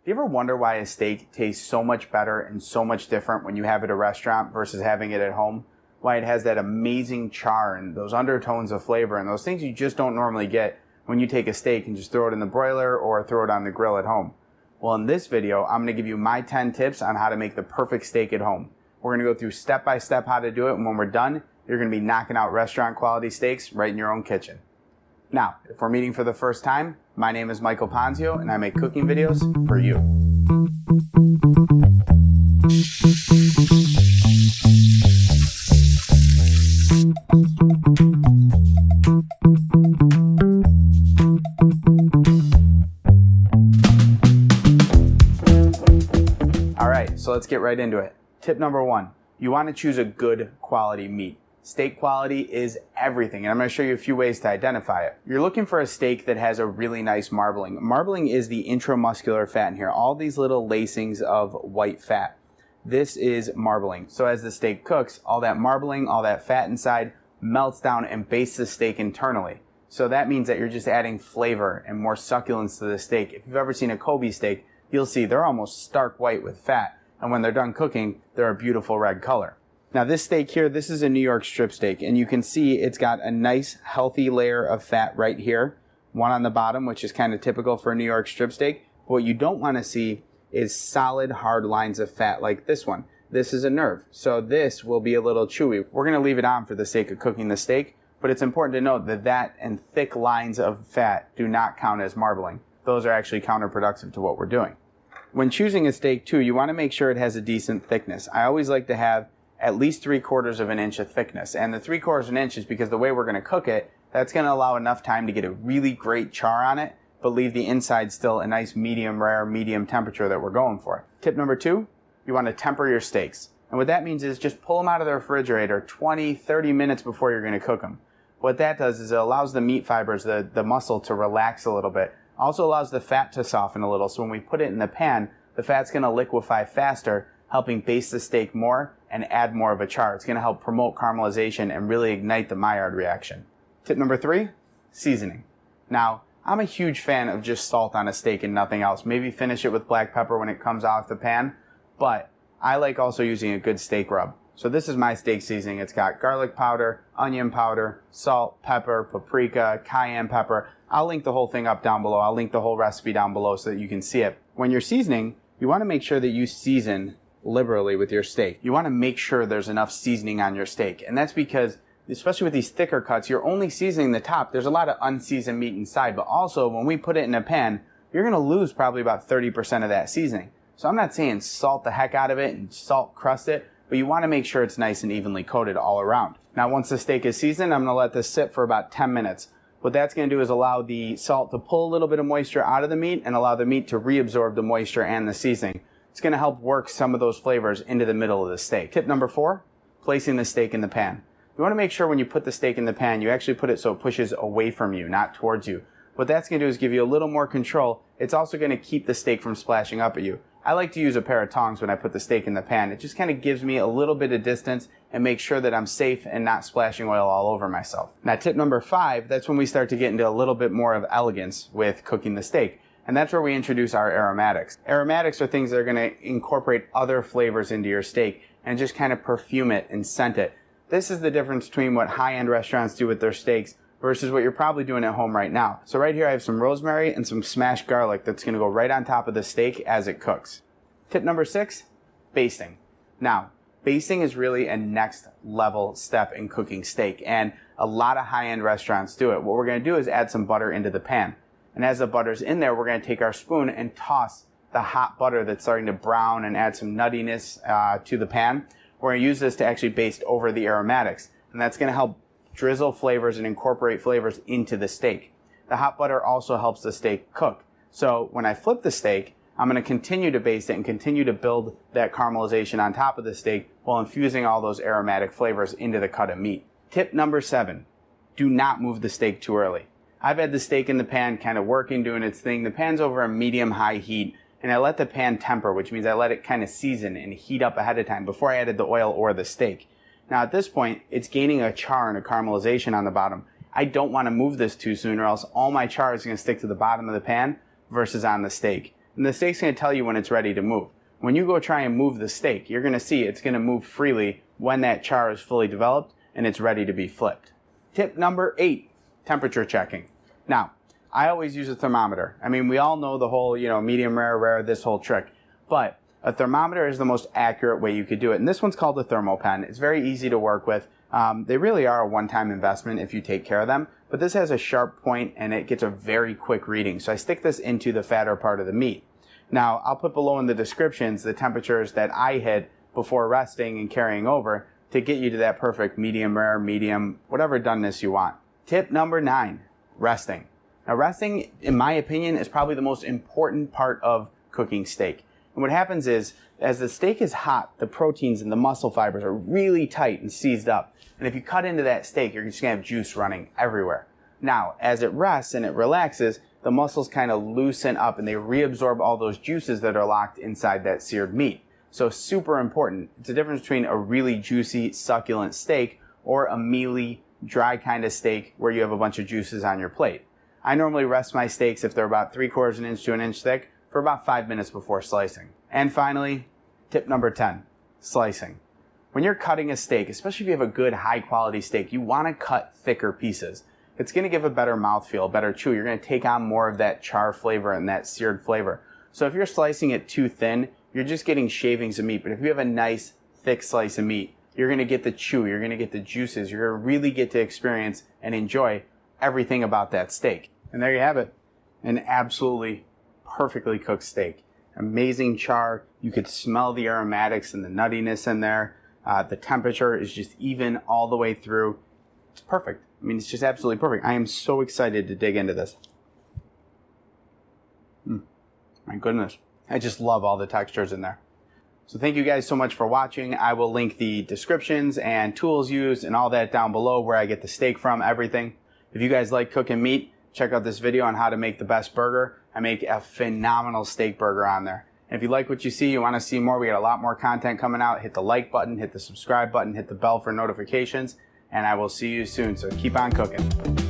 Do you ever wonder why a steak tastes so much better and so much different when you have it at a restaurant versus having it at home? Why it has that amazing char and those undertones of flavor and those things you just don't normally get when you take a steak and just throw it in the broiler or throw it on the grill at home. Well, in this video, I'm going to give you my 10 tips on how to make the perfect steak at home. We're going to go through step by step how to do it, and when we're done, you're going to be knocking out restaurant quality steaks right in your own kitchen. Now, if we're meeting for the first time, my name is Michael Ponzio and I make cooking videos for you. Alright, so let's get right into it. Tip number 1, you want to choose a good quality meat. Steak quality is everything, and I'm going to show you a few ways to identify it. You're looking for a steak that has a really nice marbling. Marbling is the intramuscular fat in here, all these little lacings of white fat. This is marbling. So as the steak cooks, all that marbling, all that fat inside melts down and bastes the steak internally. So that means that you're just adding flavor and more succulence to the steak. If you've ever seen a Kobe steak, you'll see they're almost stark white with fat, and when they're done cooking, they're a beautiful red color. Now this steak here, this is a New York strip steak, and you can see it's got a nice healthy layer of fat right here, one on the bottom, which is kind of typical for a New York strip steak. But what you don't want to see is solid hard lines of fat like this one. This is a nerve, so this will be a little chewy. We're going to leave it on for the sake of cooking the steak, but it's important to note that that and thick lines of fat do not count as marbling. Those are actually counterproductive to what we're doing. When choosing a steak too, you want to make sure it has a decent thickness. I always like to have at least 3/4 of an inch of thickness. And the 3/4 of an inch is because the way we're going to cook it, that's going to allow enough time to get a really great char on it, but leave the inside still a nice medium rare, medium temperature that we're going for. Tip number 2, you want to temper your steaks. And what that means is just pull them out of the refrigerator 20, 30 minutes before you're going to cook them. What that does is it allows the meat fibers, the muscle to relax a little bit. Also allows the fat to soften a little, so when we put it in the pan, the fat's going to liquefy faster, helping baste the steak more and add more of a char. It's going to help promote caramelization and really ignite the Maillard reaction. Tip number 3, seasoning. Now, I'm a huge fan of just salt on a steak and nothing else. Maybe finish it with black pepper when it comes off the pan, but I like also using a good steak rub. So this is my steak seasoning. It's got garlic powder, onion powder, salt, pepper, paprika, cayenne pepper. I'll link the whole thing up down below. I'll link the whole recipe down below so that you can see it. When you're seasoning, you want to make sure that you season liberally with your steak. You want to make sure there's enough seasoning on your steak, and that's because, especially with these thicker cuts, you're only seasoning the top. There's a lot of unseasoned meat inside, but also when we put it in a pan, you're going to lose probably about 30% of that seasoning. So I'm not saying salt the heck out of it and salt crust it, but you want to make sure it's nice and evenly coated all around. Now once the steak is seasoned, I'm going to let this sit for about 10 minutes. What that's going to do is allow the salt to pull a little bit of moisture out of the meat and allow the meat to reabsorb the moisture and the seasoning. It's going to help work some of those flavors into the middle of the steak. Tip number 4, placing the steak in the pan. You want to make sure when you put the steak in the pan, you actually put it so it pushes away from you, not towards you. What that's going to do is give you a little more control. It's also going to keep the steak from splashing up at you. I like to use a pair of tongs when I put the steak in the pan. It just kind of gives me a little bit of distance and makes sure that I'm safe and not splashing oil all over myself. Now tip number 5, that's when we start to get into a little bit more of elegance with cooking the steak. And that's where we introduce our aromatics. Aromatics are things that are going to incorporate other flavors into your steak and just kind of perfume it and scent it. This is the difference between what high-end restaurants do with their steaks versus what you're probably doing at home right now. So right here I have some rosemary and some smashed garlic that's going to go right on top of the steak as it cooks. Tip number 6, basting. Now, basting is really a next level step in cooking steak, and a lot of high-end restaurants do it. What we're going to do is add some butter into the pan. And as the butter's in there, we're going to take our spoon and toss the hot butter that's starting to brown and add some nuttiness to the pan. We're going to use this to actually baste over the aromatics. And that's going to help drizzle flavors and incorporate flavors into the steak. The hot butter also helps the steak cook. So when I flip the steak, I'm going to continue to baste it and continue to build that caramelization on top of the steak while infusing all those aromatic flavors into the cut of meat. Tip number 7, do not move the steak too early. I've had the steak in the pan kind of working, doing its thing. The pan's over a medium-high heat, and I let the pan temper, which means I let it kind of season and heat up ahead of time before I added the oil or the steak. Now at this point, it's gaining a char and a caramelization on the bottom. I don't want to move this too soon, or else all my char is going to stick to the bottom of the pan versus on the steak. And the steak's going to tell you when it's ready to move. When you go try and move the steak, you're going to see it's going to move freely when that char is fully developed and it's ready to be flipped. Tip number 8, temperature checking. Now, I always use a thermometer. I mean, we all know the whole, medium rare, rare, this whole trick. But a thermometer is the most accurate way you could do it. And this one's called a thermopen. It's very easy to work with. They really are a one-time investment if you take care of them. But this has a sharp point and it gets a very quick reading. So I stick this into the fatter part of the meat. Now, I'll put below in the descriptions the temperatures that I hit before resting and carrying over to get you to that perfect medium rare, medium, whatever doneness you want. Tip number 9, resting. Now, resting, in my opinion, is probably the most important part of cooking steak. And what happens is, as the steak is hot, the proteins and the muscle fibers are really tight and seized up. And if you cut into that steak, you're just going to have juice running everywhere. Now, as it rests and it relaxes, the muscles kind of loosen up and they reabsorb all those juices that are locked inside that seared meat. So super important. It's the difference between a really juicy, succulent steak or a mealy, dry kind of steak where you have a bunch of juices on your plate. I normally rest my steaks, if they're about 3/4 inch to an inch thick, for about 5 minutes before slicing. And finally, tip number 10, slicing. When you're cutting a steak, especially if you have a good high quality steak, you want to cut thicker pieces. It's going to give a better mouthfeel, a better chew. You're going to take on more of that char flavor and that seared flavor. So if you're slicing it too thin, you're just getting shavings of meat. But if you have a nice thick slice of meat, you're going to get the chew, you're going to get the juices, you're going to really get to experience and enjoy everything about that steak. And there you have it, an absolutely perfectly cooked steak. Amazing char. You could smell the aromatics and the nuttiness in there. The temperature is just even all the way through. It's perfect. I mean, it's just absolutely perfect. I am so excited to dig into this. My goodness. I just love all the textures in there. So thank you guys so much for watching. I will link the descriptions and tools used and all that down below, where I get the steak from, everything. If you guys like cooking meat, check out this video on how to make the best burger. I make a phenomenal steak burger on there. And if you like what you see, you want to see more, we got a lot more content coming out. Hit the like button, hit the subscribe button, hit the bell for notifications, and I will see you soon. So keep on cooking.